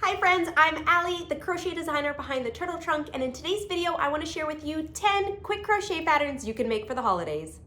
Hi friends, I'm Allie, the crochet designer behind the turtle trunk, and in today's video I want to share with you 10 quick crochet patterns you can make for the holidays.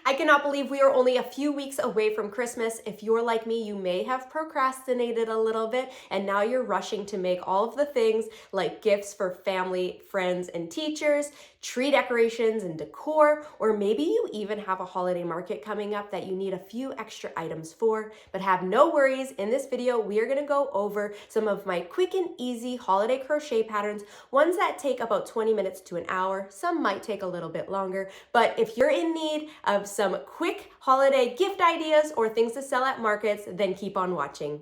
I cannot believe we are only a few weeks away from Christmas. If you're like me, you may have procrastinated a little bit and now you're rushing to make all of the things like gifts for family, friends, and teachers, tree decorations and decor, or maybe you even have a holiday market coming up that you need a few extra items for. But have no worries, in this video we are going to go over some of my quick and easy holiday crochet patterns, ones that take about 20 minutes to an hour. Some might take a little bit longer, but if you're in need of some quick holiday gift ideas or things to sell at markets, then keep on watching.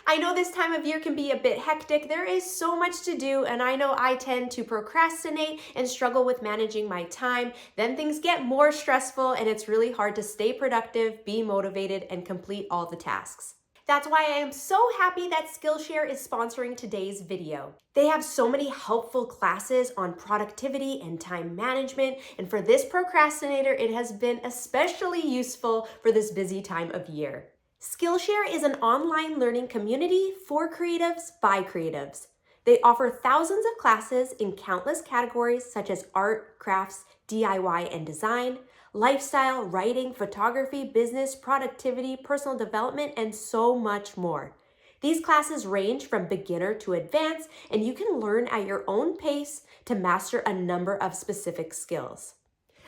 I know this time of year can be a bit hectic. There is so much to do, and I know I tend to procrastinate and struggle with managing my time. Then things get more stressful and it's really hard to stay productive, be motivated, and complete all the tasks. That's why I am so happy that Skillshare is sponsoring today's video. They have so many helpful classes on productivity and time management, and for this procrastinator, it has been especially useful for this busy time of year. Skillshare is an online learning community for creatives by creatives. They offer thousands of classes in countless categories such as art, crafts, DIY and design, lifestyle, writing, photography, business, productivity, personal development, and so much more. These classes range from beginner to advanced, and you can learn at your own pace to master a number of specific skills.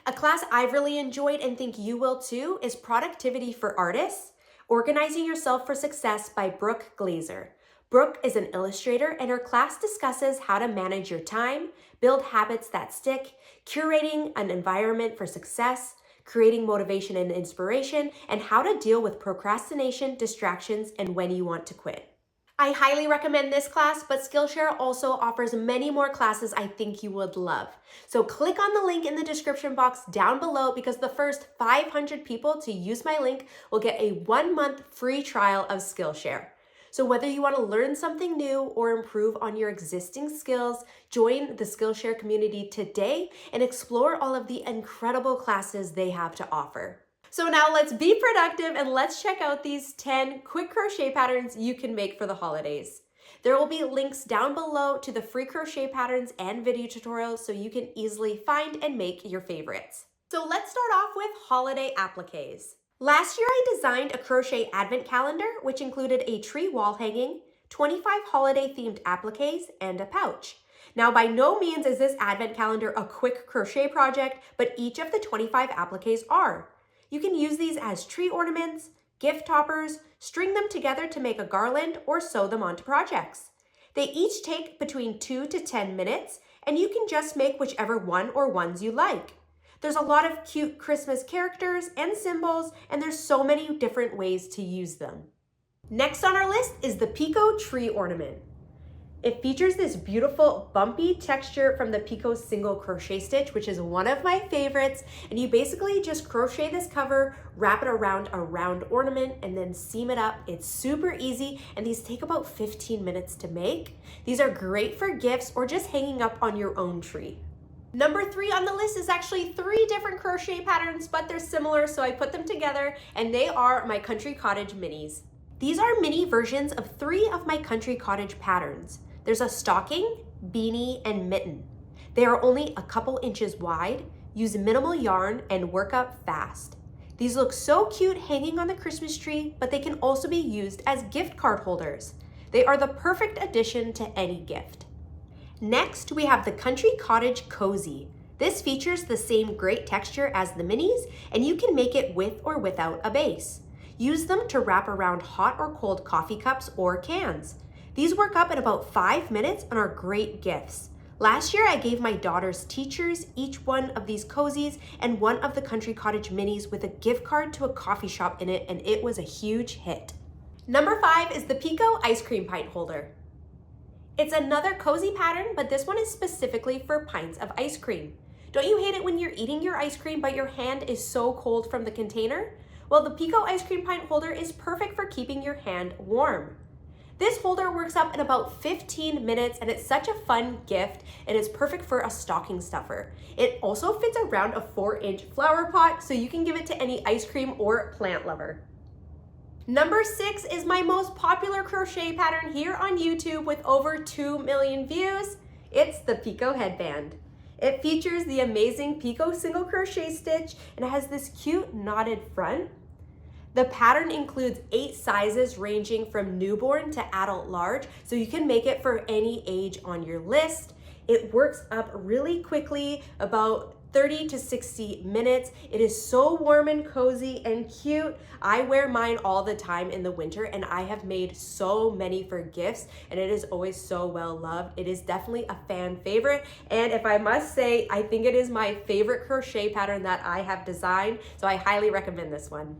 A class I've really enjoyed and think you will too is Productivity for Artists, Organizing Yourself for Success by Brooke Glazer. Brooke is an illustrator, and her class discusses how to manage your time, build habits that stick, curating an environment for success, creating motivation and inspiration, and how to deal with procrastination, distractions, and when you want to quit. I highly recommend this class, but Skillshare also offers many more classes I think you would love. So click on the link in the description box down below, because the first 500 people to use my link will get a 1-month free trial of Skillshare. So whether you want to learn something new or improve on your existing skills, join the Skillshare community today and explore all of the incredible classes they have to offer. So now let's be productive and let's check out these 10 quick crochet patterns you can make for the holidays. There will be links down below to the free crochet patterns and video tutorials so you can easily find and make your favorites. So let's start off with holiday appliques. Last year, I designed a crochet advent calendar, which included a tree wall hanging, 25 holiday-themed appliques, and a pouch. Now, by no means is this advent calendar a quick crochet project, but each of the 25 appliques are. You can use these as tree ornaments, gift toppers, string them together to make a garland, or sew them onto projects. They each take between 2 to 10 minutes, and you can just make whichever one or ones you like. There's a lot of cute Christmas characters and symbols, and there's so many different ways to use them. Next on our list is the Picot tree ornament. It features this beautiful bumpy texture from the Picot single crochet stitch, which is one of my favorites. And you basically just crochet this cover, wrap it around a round ornament, and then seam it up. It's super easy, and these take about 15 minutes to make. These are great for gifts or just hanging up on your own tree. Number 3 on the list is actually 3 different crochet patterns, but they're similar, so I put them together, and they are my Country Cottage minis. These are mini versions of 3 of my Country Cottage patterns. There's a stocking, beanie, and mitten. They are only a couple inches wide, use minimal yarn, and work up fast. These look so cute hanging on the Christmas tree, but they can also be used as gift card holders. They are the perfect addition to any gift. Next, we have the Country Cottage Cozy. This features the same great texture as the minis, and you can make it with or without a base. Use them to wrap around hot or cold coffee cups or cans. These work up in about 5 minutes and are great gifts. Last year, I gave my daughter's teachers each one of these cozies and one of the Country Cottage minis with a gift card to a coffee shop in it, and it was a huge hit. Number 5 is the Picot ice cream pint holder. It's another cozy pattern, but this one is specifically for pints of ice cream. Don't you hate it when you're eating your ice cream, but your hand is so cold from the container? Well, the Picot ice cream pint holder is perfect for keeping your hand warm. This holder works up in about 15 minutes, and it's such a fun gift, and it's perfect for a stocking stuffer. It also fits around a 4-inch flower pot, so you can give it to any ice cream or plant lover. Number 6 is my most popular crochet pattern here on YouTube with over 2 million views. It's the Picot headband. It features the amazing Picot single crochet stitch and it has this cute knotted front. The pattern includes 8 sizes ranging from newborn to adult large, so you can make it for any age on your list. It works up really quickly, about 30 to 60 minutes. It is so warm and cozy and cute. I wear mine all the time in the winter and I have made so many for gifts and it is always so well loved. It is definitely a fan favorite, and if I must say, I think it is my favorite crochet pattern that I have designed, so I highly recommend this one.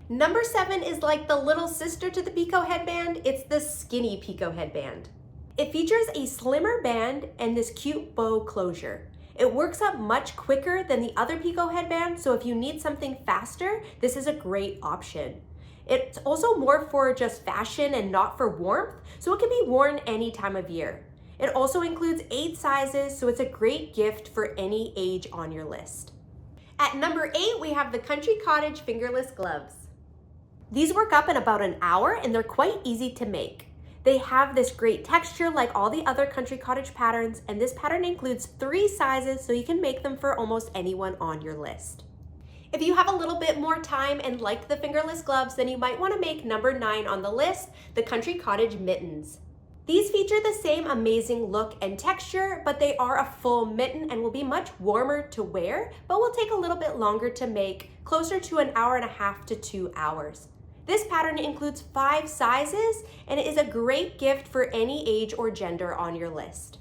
Number 7 is like the little sister to the Picot headband. It's the skinny Picot headband. It features a slimmer band and this cute bow closure. It works up much quicker than the other Picot headband, so if you need something faster, this is a great option. It's also more for just fashion and not for warmth, so it can be worn any time of year. It also includes 8 sizes, so it's a great gift for any age on your list. At number 8, we have the Country Cottage fingerless gloves. These work up in about an hour and they're quite easy to make. They have this great texture like all the other Country Cottage patterns, and this pattern includes 3 sizes, so you can make them for almost anyone on your list. If you have a little bit more time and like the fingerless gloves, then you might want to make number 9 on the list, the Country Cottage mittens. These feature the same amazing look and texture, but they are a full mitten and will be much warmer to wear, but will take a little bit longer to make, closer to an hour and a half to 2 hours. This pattern includes 5 sizes and it is a great gift for any age or gender on your list.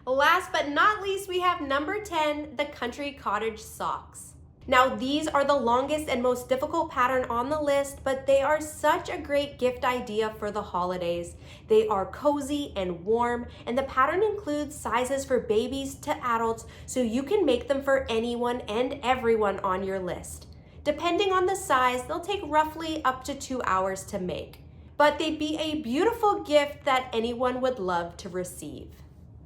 Last but not least, we have number 10, the Country Cottage socks. Now these are the longest and most difficult pattern on the list, but they are such a great gift idea for the holidays. They are cozy and warm, and the pattern includes sizes for babies to adults, so you can make them for anyone and everyone on your list. Depending on the size, they'll take roughly up to 2 hours to make, but they'd be a beautiful gift that anyone would love to receive.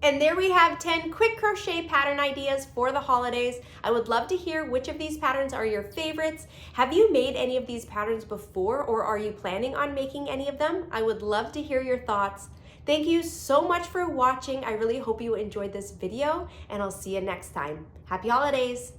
And there we have 10 quick crochet pattern ideas for the holidays. I would love to hear which of these patterns are your favorites. Have you made any of these patterns before, or are you planning on making any of them? I would love to hear your thoughts. Thank you so much for watching. I really hope you enjoyed this video, and I'll see you next time. Happy holidays!